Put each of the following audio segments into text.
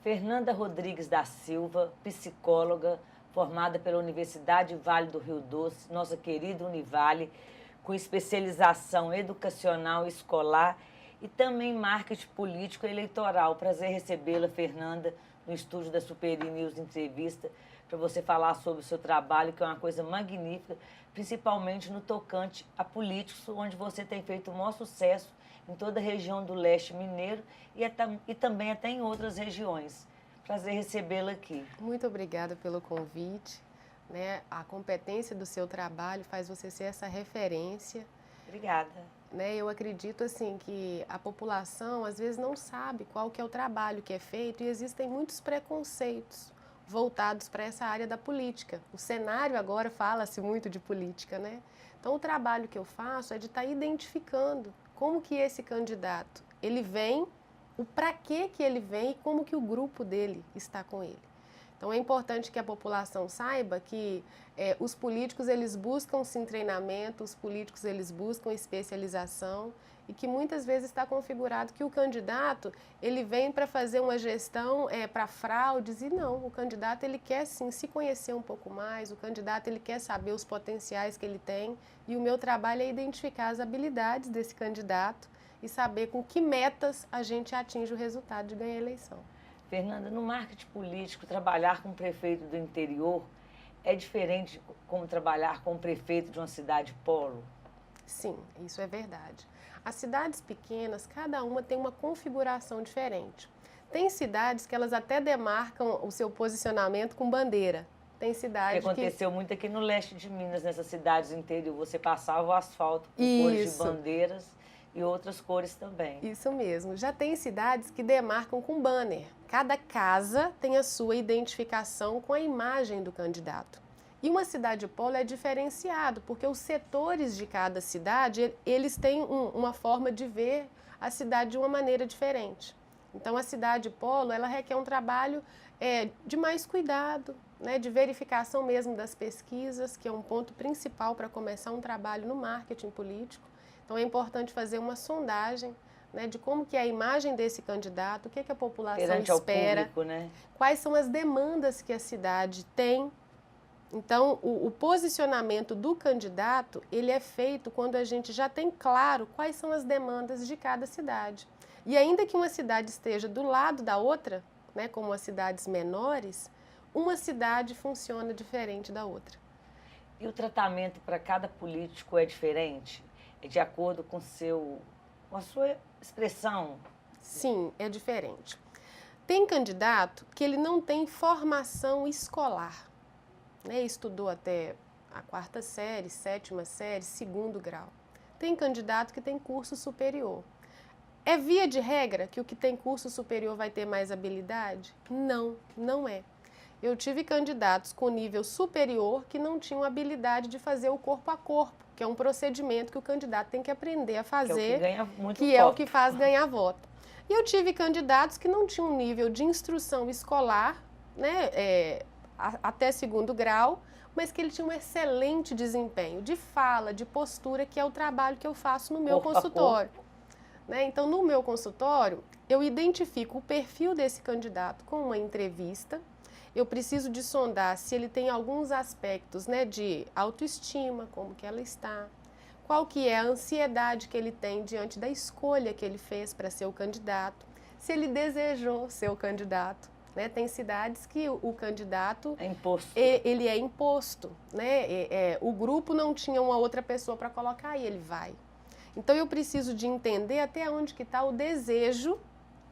Fernanda Rodrigues da Silva, psicóloga, formada pela Universidade Vale do Rio Doce, nossa querida Univale, com especialização educacional e escolar e também marketing político e eleitoral. Prazer recebê-la, Fernanda, no estúdio da Superi News Entrevista, para você falar sobre o seu trabalho, que é uma coisa magnífica, principalmente no tocante a políticos, onde você tem feito o maior sucesso em toda a região do leste mineiro e também até em outras regiões. Prazer recebê-la aqui. Muito obrigada pelo convite. Né? A competência do seu trabalho faz você ser essa referência. Obrigada. Né? Eu acredito assim que a população às vezes não sabe qual que é o trabalho que é feito e existem muitos preconceitos voltados para essa área da política. O cenário agora fala-se muito de política, né? Então o trabalho que eu faço é de estar identificando como que esse candidato, ele vem, o para que ele vem e como que o grupo dele está com ele. Então é importante que a população saiba que os políticos eles buscam-se em treinamento, os políticos eles buscam especialização e que muitas vezes está configurado que o candidato ele vem para fazer uma gestão para fraudes e não, o candidato ele quer sim se conhecer um pouco mais, o candidato ele quer saber os potenciais que ele tem e o meu trabalho é identificar as habilidades desse candidato e saber com que metas a gente atinge o resultado de ganhar a eleição. Fernanda, no marketing político, trabalhar com o prefeito do interior é diferente como trabalhar com o prefeito de uma cidade polo? Sim, isso é verdade. As cidades pequenas, cada uma tem uma configuração diferente. Tem cidades que elas até demarcam o seu posicionamento com bandeira. Tem cidades que aconteceu muito aqui no leste de Minas, nessas cidades do interior. Você passava o asfalto com cores de bandeiras e outras cores também. Isso mesmo. Já tem cidades que demarcam com banner. Cada casa tem a sua identificação com a imagem do candidato. E uma cidade polo é diferenciado, porque os setores de cada cidade, eles têm uma forma de ver a cidade de uma maneira diferente. Então, a cidade polo, ela requer um trabalho de mais cuidado, né, de verificação mesmo das pesquisas, que é um ponto principal para começar um trabalho no marketing político. Então, é importante fazer uma sondagem, né, de como que é a imagem desse candidato, o que a população perante espera, ao público, né? Quais são as demandas que a cidade tem. Então, o posicionamento do candidato, ele é feito quando a gente já tem claro quais são as demandas de cada cidade. E ainda que uma cidade esteja do lado da outra, né, como as cidades menores, uma cidade funciona diferente da outra. E o tratamento para cada político é diferente? É de acordo com a sua expressão? Sim, é diferente. Tem candidato que ele não tem formação escolar, né? Estudou até a 4ª série, 7ª série, 2º grau. Tem candidato que tem curso superior. É via de regra que o que tem curso superior vai ter mais habilidade? Não, não é. Eu tive candidatos com nível superior que não tinham habilidade de fazer o corpo a corpo, que é um procedimento que o candidato tem que aprender a fazer, que é o que faz ganhar voto. E eu tive candidatos que não tinham um nível de instrução escolar, né, até 2º grau, mas que ele tinha um excelente desempenho de fala, de postura, que é o trabalho que eu faço no meu consultório. Né? Então, no meu consultório, eu identifico o perfil desse candidato com uma entrevista. Eu preciso de sondar se ele tem alguns aspectos, né, de autoestima, como que ela está, qual que é a ansiedade que ele tem diante da escolha que ele fez para ser o candidato, se ele desejou ser o candidato. Né? Tem cidades que o candidato ele é imposto. Né? O grupo não tinha uma outra pessoa para colocar e ele vai. Então, eu preciso de entender até onde que está o desejo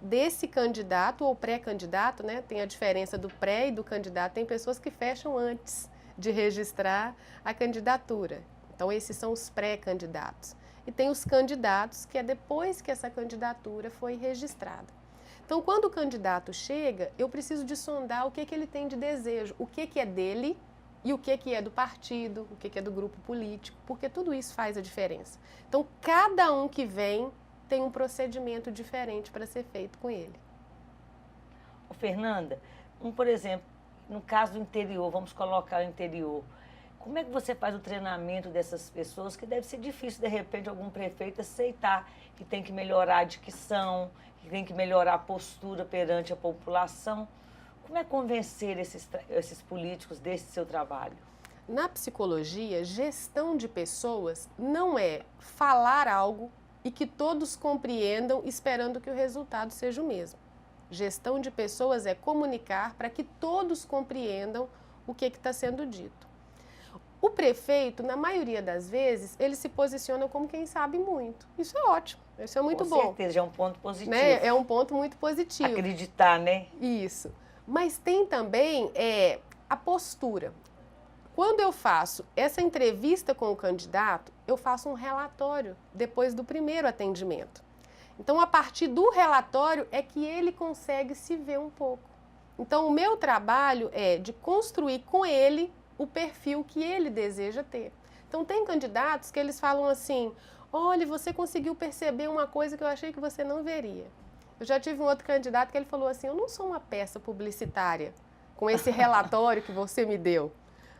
desse candidato ou pré-candidato, né? Tem a diferença do pré e do candidato. Tem pessoas que fecham antes de registrar a candidatura. Então, esses são os pré-candidatos. E tem os candidatos, que é depois que essa candidatura foi registrada. Então, quando o candidato chega, eu preciso de sondar o que ele tem de desejo, o que é dele e o que é do partido, o que é do grupo político, porque tudo isso faz a diferença. Então, cada um que vem tem um procedimento diferente para ser feito com ele. Fernanda, por exemplo, no caso do interior, vamos colocar o interior, Como é que você faz o treinamento dessas pessoas, que deve ser difícil, de repente, algum prefeito aceitar que tem que melhorar a dicção, que tem que melhorar a postura perante a população? Como é convencer esses políticos desse seu trabalho? Na psicologia, gestão de pessoas não é falar algo e que todos compreendam esperando que o resultado seja o mesmo. Gestão de pessoas é comunicar para que todos compreendam o que está sendo dito. O prefeito, na maioria das vezes, ele se posiciona como quem sabe muito. Isso é ótimo, isso é muito bom. Com certeza, é um ponto positivo. Né? É um ponto muito positivo. Acreditar, né? Isso. Mas tem também a postura. Quando eu faço essa entrevista com o candidato, eu faço um relatório depois do primeiro atendimento. Então, a partir do relatório é que ele consegue se ver um pouco. Então, o meu trabalho é de construir com ele o perfil que ele deseja ter. Então, tem candidatos que eles falam assim, olha, você conseguiu perceber uma coisa que eu achei que você não veria. Eu já tive um outro candidato que ele falou assim, eu não sou uma peça publicitária com esse relatório que você me deu.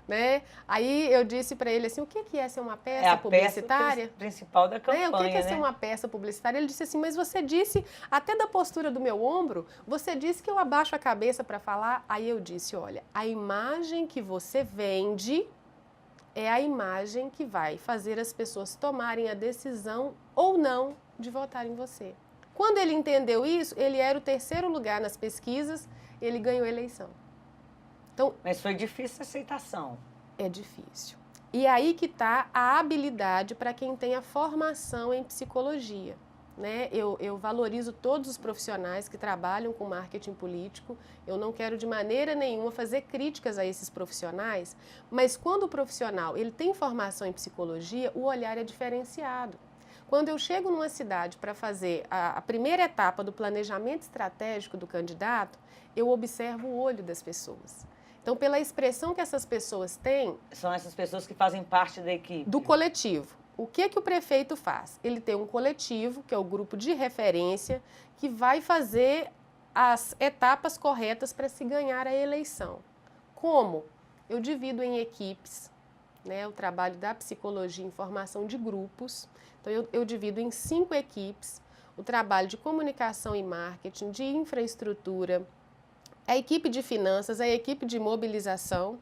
Né? Aí eu disse para ele assim, o que é ser uma peça publicitária? É a peça principal da campanha, né? O que é ser uma peça publicitária? Ele disse assim, mas você disse, até da postura do meu ombro, você disse que eu abaixo a cabeça para falar. Aí eu disse, olha, a imagem que você vende é a imagem que vai fazer as pessoas tomarem a decisão ou não de votar em você. Quando ele entendeu isso, ele era o terceiro lugar nas pesquisas, ele ganhou a eleição. Então, mas foi difícil a aceitação. É difícil. E aí que está a habilidade para quem tem a formação em psicologia. Né? Eu valorizo todos os profissionais que trabalham com marketing político. Eu não quero de maneira nenhuma fazer críticas a esses profissionais, mas quando o profissional ele tem formação em psicologia, o olhar é diferenciado. Quando eu chego numa cidade para fazer a primeira etapa do planejamento estratégico do candidato, eu observo o olho das pessoas. Então, pela expressão que essas pessoas têm... São essas pessoas que fazem parte da equipe. Do coletivo. O que o prefeito faz? Ele tem um coletivo, que é o grupo de referência, que vai fazer as etapas corretas para se ganhar a eleição. Como? Eu divido em equipes, né, o trabalho da psicologia em formação de grupos. Então, eu divido em 5 equipes, o trabalho de comunicação e marketing, de infraestrutura, a equipe de finanças, a equipe de mobilização,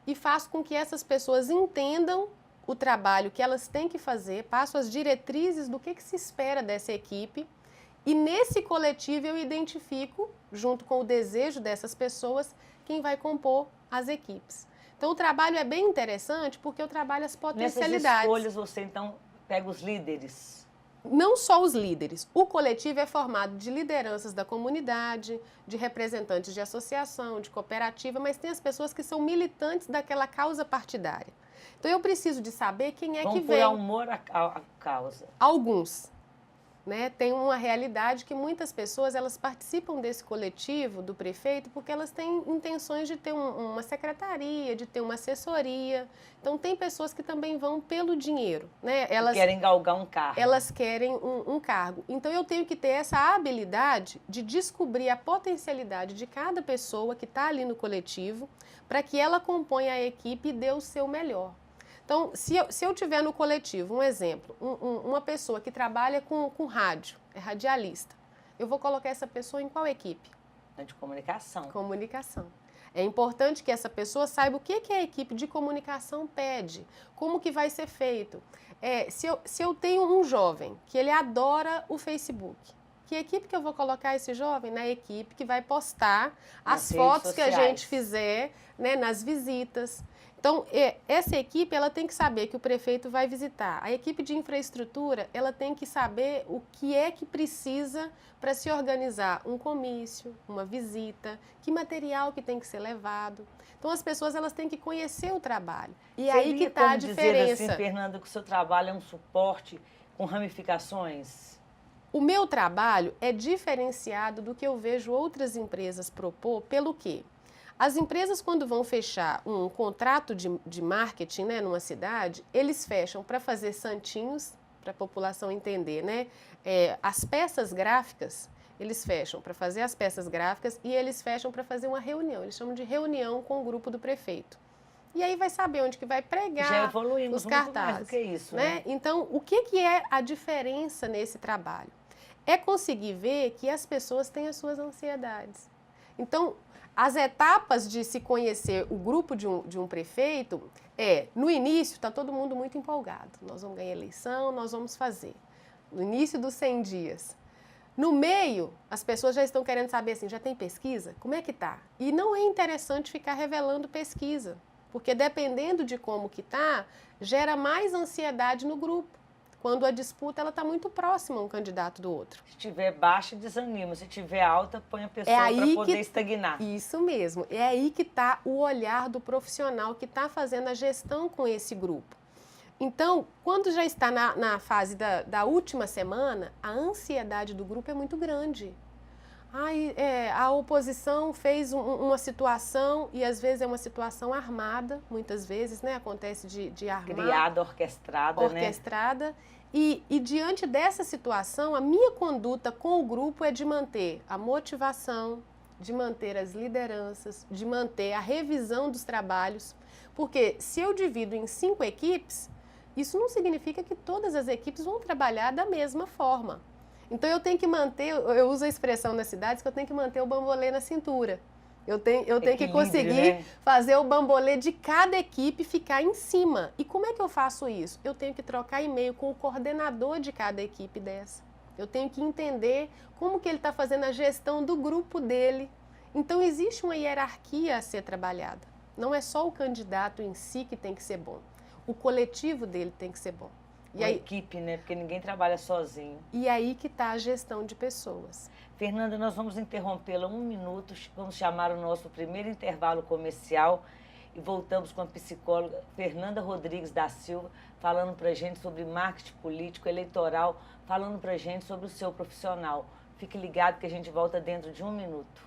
e faço com que essas pessoas entendam o trabalho que elas têm que fazer, passo as diretrizes do que se espera dessa equipe, e nesse coletivo eu identifico, junto com o desejo dessas pessoas, quem vai compor as equipes. Então o trabalho é bem interessante porque eu trabalho as potencialidades. Nessas escolhas você então pega os líderes. Não só os líderes, o coletivo é formado de lideranças da comunidade, de representantes de associação, de cooperativa, mas tem as pessoas que são militantes daquela causa partidária. Então eu preciso de saber quem é que vem. Vão por amor à causa. Alguns. Né? Tem uma realidade que muitas pessoas elas participam desse coletivo do prefeito porque elas têm intenções de ter uma secretaria, de ter uma assessoria. Então, tem pessoas que também vão pelo dinheiro. Né? Elas querem galgar um cargo. Elas querem um cargo. Então, eu tenho que ter essa habilidade de descobrir a potencialidade de cada pessoa que está ali no coletivo para que ela componha a equipe e dê o seu melhor. Então, se eu tiver no coletivo, um exemplo, uma pessoa que trabalha com rádio, é radialista, eu vou colocar essa pessoa em qual equipe? De comunicação. Comunicação. É importante que essa pessoa saiba o que a equipe de comunicação pede, como que vai ser feito. Se eu tenho um jovem que ele adora o Facebook, que equipe que eu vou colocar esse jovem? Na equipe que vai postar as fotos que a gente fizer, né, nas visitas. Então, essa equipe ela tem que saber que o prefeito vai visitar. A equipe de infraestrutura ela tem que saber o que é que precisa para se organizar um comício, uma visita, que material que tem que ser levado. Então, as pessoas elas têm que conhecer o trabalho. E aí que está a diferença. Dizer assim, Fernanda, que o seu trabalho é um suporte com ramificações? O meu trabalho é diferenciado do que eu vejo outras empresas propor, pelo quê? As empresas, quando vão fechar um contrato de marketing, né, numa cidade, eles fecham para fazer santinhos, para a população entender, né? As peças gráficas, eles fecham para fazer as peças gráficas e eles fecham para fazer uma reunião. Eles chamam de reunião com o grupo do prefeito. E aí vai saber onde que vai pregar, Já evoluímos os muito mais cartazes. do que isso, né? Então, o que é a diferença nesse trabalho? É conseguir ver que as pessoas têm as suas ansiedades. Então, as etapas de se conhecer o grupo de um prefeito no início está todo mundo muito empolgado. Nós vamos ganhar eleição, nós vamos fazer. No início dos 100 dias. No meio, as pessoas já estão querendo saber assim, já tem pesquisa? Como é que tá? E não é interessante ficar revelando pesquisa, porque dependendo de como que tá, gera mais ansiedade no grupo. Quando a disputa ela está muito próxima um candidato do outro. Se tiver baixa, desanima. Se tiver alta, põe a pessoa para poder estagnar. Isso mesmo. É aí que está o olhar do profissional que está fazendo a gestão com esse grupo. Então, quando já está na fase da última semana, a ansiedade do grupo é muito grande. A oposição fez uma situação, e às vezes é uma situação armada, muitas vezes, né? Acontece de armar. Criada, orquestrada, né? E diante dessa situação, a minha conduta com o grupo é de manter a motivação, de manter as lideranças, de manter a revisão dos trabalhos, porque se eu divido em 5 equipes, isso não significa que todas as equipes vão trabalhar da mesma forma. Então eu tenho que manter, eu uso a expressão nas cidades que eu tenho que manter o bambolê na cintura. Eu tenho que conseguir, né, fazer o bambolê de cada equipe ficar em cima. E como é que eu faço isso? Eu tenho que trocar e-mail com o coordenador de cada equipe dessa. Eu tenho que entender como que ele está fazendo a gestão do grupo dele. Então existe uma hierarquia a ser trabalhada. Não é só o candidato em si que tem que ser bom. O coletivo dele tem que ser bom. E a equipe, né? Porque ninguém trabalha sozinho. E aí que está a gestão de pessoas. Fernanda, nós vamos interrompê-la 1 minuto, vamos chamar o nosso primeiro intervalo comercial e voltamos com a psicóloga Fernanda Rodrigues da Silva, falando para a gente sobre marketing político, eleitoral, falando para a gente sobre o seu profissional. Fique ligado que a gente volta dentro de 1 minuto.